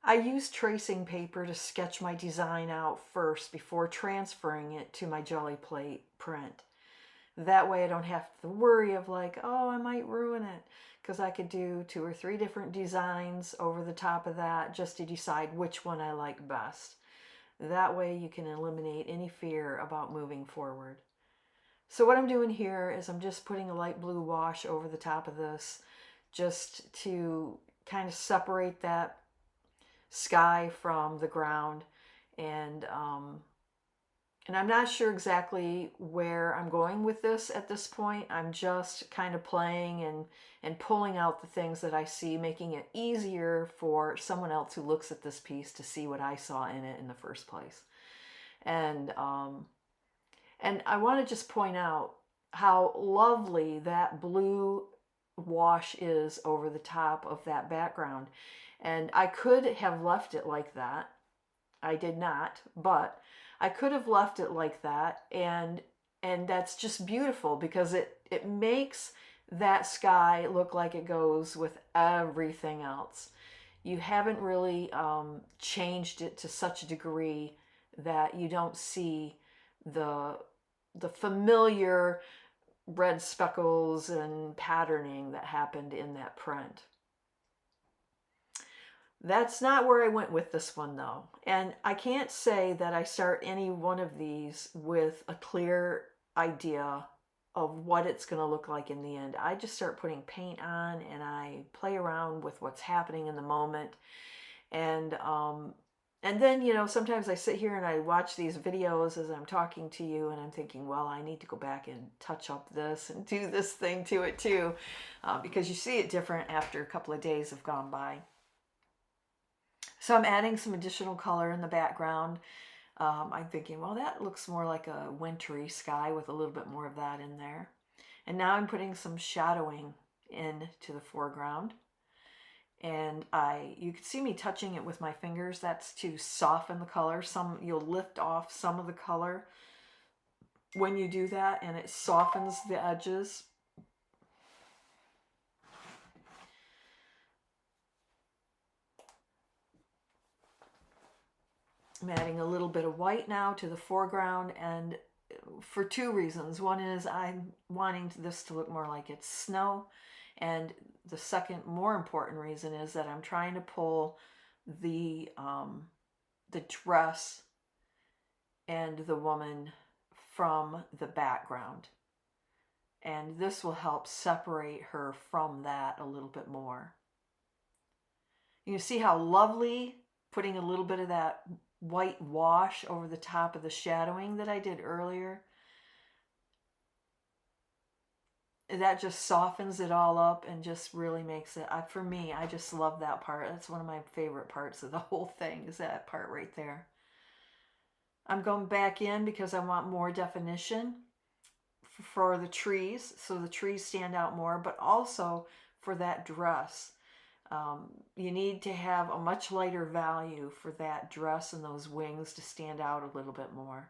I use tracing paper to sketch my design out first before transferring it to my Gelli plate print. That way I don't have to worry of like, oh, I might ruin it, because I could do 2 or 3 different designs over the top of that just to decide which one I like best. That way you can eliminate any fear about moving forward. So what I'm doing here is I'm just putting a light blue wash over the top of this just to kind of separate that sky from the ground. And I'm not sure exactly where I'm going with this at this point. I'm just kind of playing and pulling out the things that I see, making it easier for someone else who looks at this piece to see what I saw in it in the first place. And I want to just point out how lovely that blue wash is over the top of that background. And I could have left it like that. I did not, but I could have left it like that, and that's just beautiful because it makes that sky look like it goes with everything else. You haven't really changed it to such a degree that you don't see the familiar red speckles and patterning that happened in that print. That's not where I went with this one though. And I can't say that I start any one of these with a clear idea of what it's going to look like in the end. I just start putting paint on and I play around with what's happening in the moment. And then, you know, sometimes I sit here and I watch these videos as I'm talking to you and I'm thinking, well, I need to go back and touch up this and do this thing to it too, because you see it different after a couple of days have gone by. So I'm adding some additional color in the background. I'm thinking, well, that looks more like a wintry sky with a little bit more of that in there. And now I'm putting some shadowing into the foreground. And you can see me touching it with my fingers. That's to soften the color. You'll lift off some of the color when you do that, and it softens the edges. I'm adding a little bit of white now to the foreground, and for 2 reasons. One is I'm wanting this to look more like it's snow, and the second, more important reason is that I'm trying to pull the dress and the woman from the background, and this will help separate her from that a little bit more. You can see how lovely putting a little bit of that white wash over the top of the shadowing that I did earlier. That just softens it all up and just really makes it, for me, I just love that part. That's one of my favorite parts of the whole thing, is that part right there. I'm going back in because I want more definition for the trees, so the trees stand out more, but also for that dress. You need to have a much lighter value for that dress and those wings to stand out a little bit more.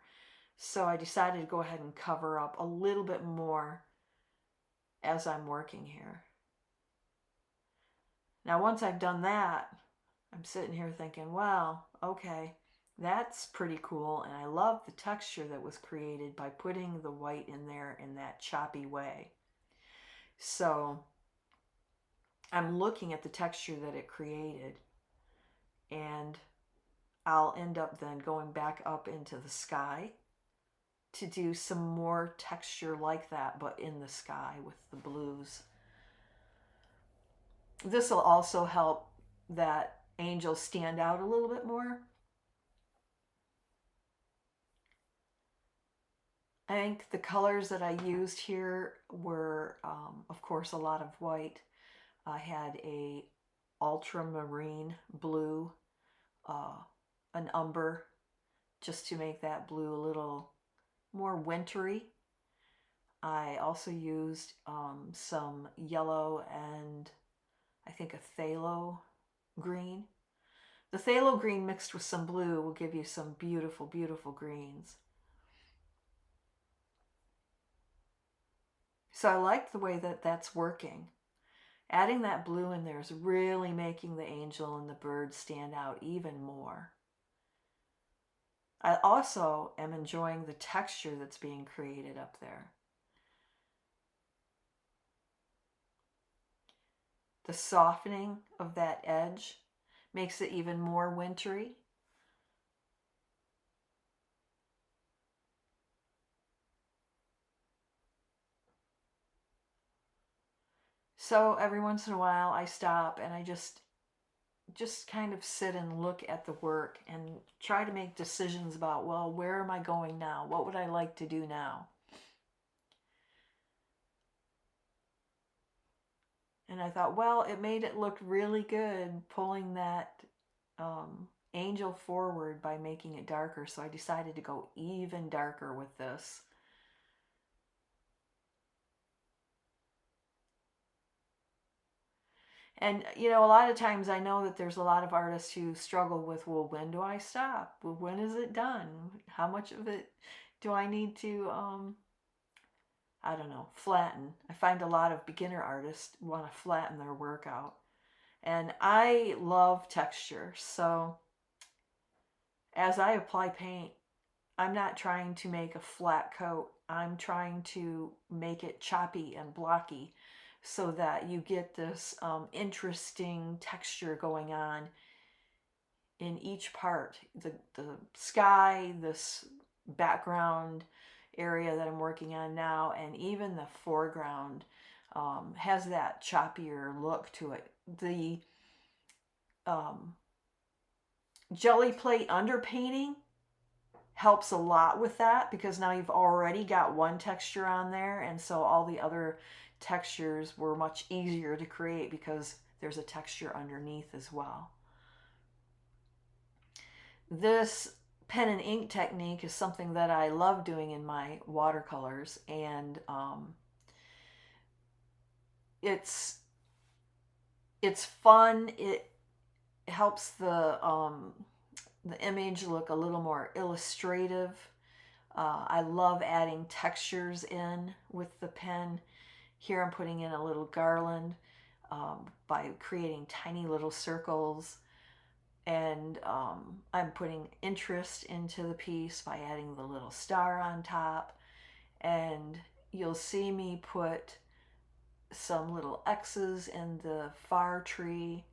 So I decided to go ahead and cover up a little bit more as I'm working here. Now, once I've done that, I'm sitting here thinking, well, okay, that's pretty cool. And I love the texture that was created by putting the white in there in that choppy way. So I'm looking at the texture that it created, and I'll end up then going back up into the sky to do some more texture like that, but in the sky with the blues. This will also help that angel stand out a little bit more. I think the colors that I used here were, of course, a lot of white. I had a ultramarine blue, an umber, just to make that blue a little more wintry. I also used some yellow and I think a phthalo green. The phthalo green mixed with some blue will give you some beautiful, beautiful greens. So I like the way that that's working. Adding that blue in there is really making the angel and the bird stand out even more. I also am enjoying the texture that's being created up there. The softening of that edge makes it even more wintry. So every once in a while I stop and I just kind of sit and look at the work and try to make decisions about, well, where am I going now? What would I like to do now? And I thought, well, it made it look really good pulling that angel forward by making it darker. So I decided to go even darker with this. And, you know, a lot of times I know that there's a lot of artists who struggle with, well, when do I stop? Well, when is it done? How much of it do I need to, I don't know, flatten? I find a lot of beginner artists want to flatten their work out. And I love texture. So as I apply paint, I'm not trying to make a flat coat. I'm trying to make it choppy and blocky so that you get this interesting texture going on in each part. The sky, this background area that I'm working on now, and even the foreground has that choppier look to it. The jelly plate underpainting helps a lot with that because now you've already got one texture on there, and so all the other textures were much easier to create because there's a texture underneath as well. This pen and ink technique is something that I love doing in my watercolors, and it's fun. It helps the image look a little more illustrative. I love adding textures in with the pen. Here I'm putting in a little garland by creating tiny little circles, and I'm putting interest into the piece by adding the little star on top, and you'll see me put some little X's in the far tree.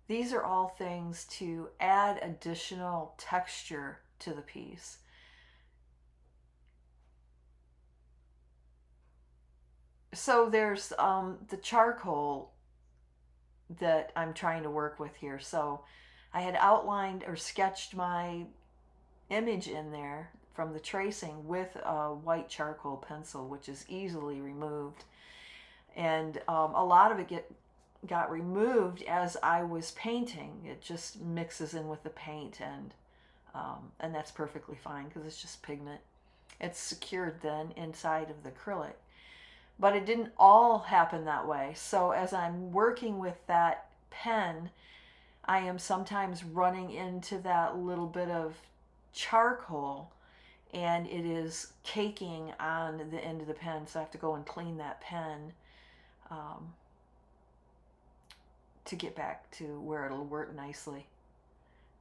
These are all things to add additional texture to the piece. So there's the charcoal that I'm trying to work with here. So I had outlined or sketched my image in there from the tracing with a white charcoal pencil, which is easily removed. And a lot of it got removed as I was painting. It just mixes in with the paint, and that's perfectly fine because it's just pigment. It's secured then inside of the acrylic. But it didn't all happen that way. So as I'm working with that pen, I am sometimes running into that little bit of charcoal, and it is caking on the end of the pen. So I have to go and clean that pen to get back to where it'll work nicely.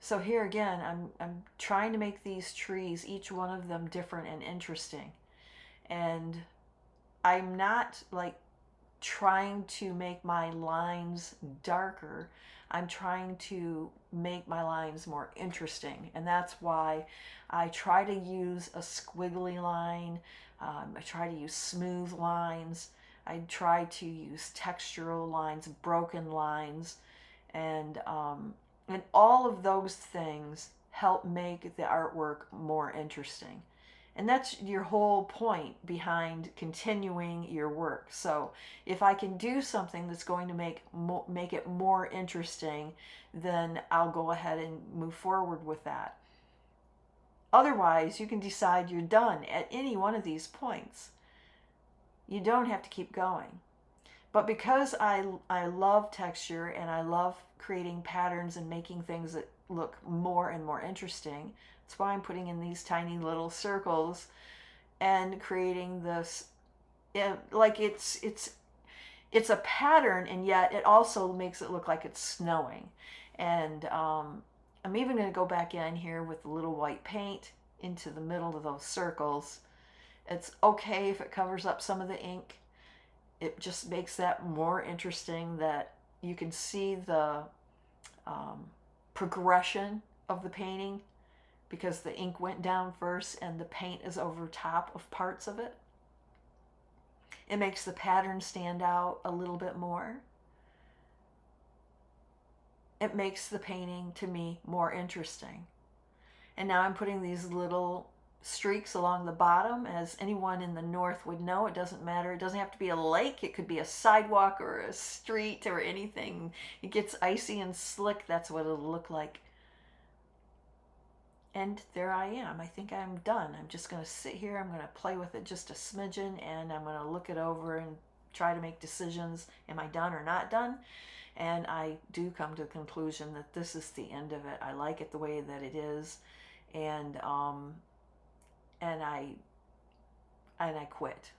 So here again, I'm trying to make these trees, each one of them different and interesting. And I'm not like trying to make my lines darker. I'm trying to make my lines more interesting. And that's why I try to use a squiggly line. I try to use smooth lines. I try to use textural lines, broken lines, and all of those things help make the artwork more interesting. And that's your whole point behind continuing your work. So if I can do something that's going to make it more interesting, then I'll go ahead and move forward with that. Otherwise, you can decide you're done at any one of these points. You don't have to keep going. But because I love texture and I love creating patterns and making things that look more and more interesting, that's why I'm putting in these tiny little circles and creating this, like it's it's a pattern, and yet it also makes it look like it's snowing. And I'm even going to go back in here with a little white paint into the middle of those circles. It's okay if it covers up some of the ink. It just makes that more interesting, that you can see the progression of the painting, because the ink went down first and the paint is over top of parts of it. It makes the pattern stand out a little bit more. It makes the painting, to me, more interesting. And now I'm putting these little streaks along the bottom. As anyone in the north would know, it doesn't matter. It doesn't have to be a lake. It could be a sidewalk or a street or anything. It gets icy and slick. That's what it'll look like. And there I am. I think I'm done. I'm just going to sit here. I'm going to play with it just a smidgen, and I'm going to look it over and try to make decisions. Am I done or not done? And I do come to the conclusion that this is the end of it. I like it the way that it is, and I quit.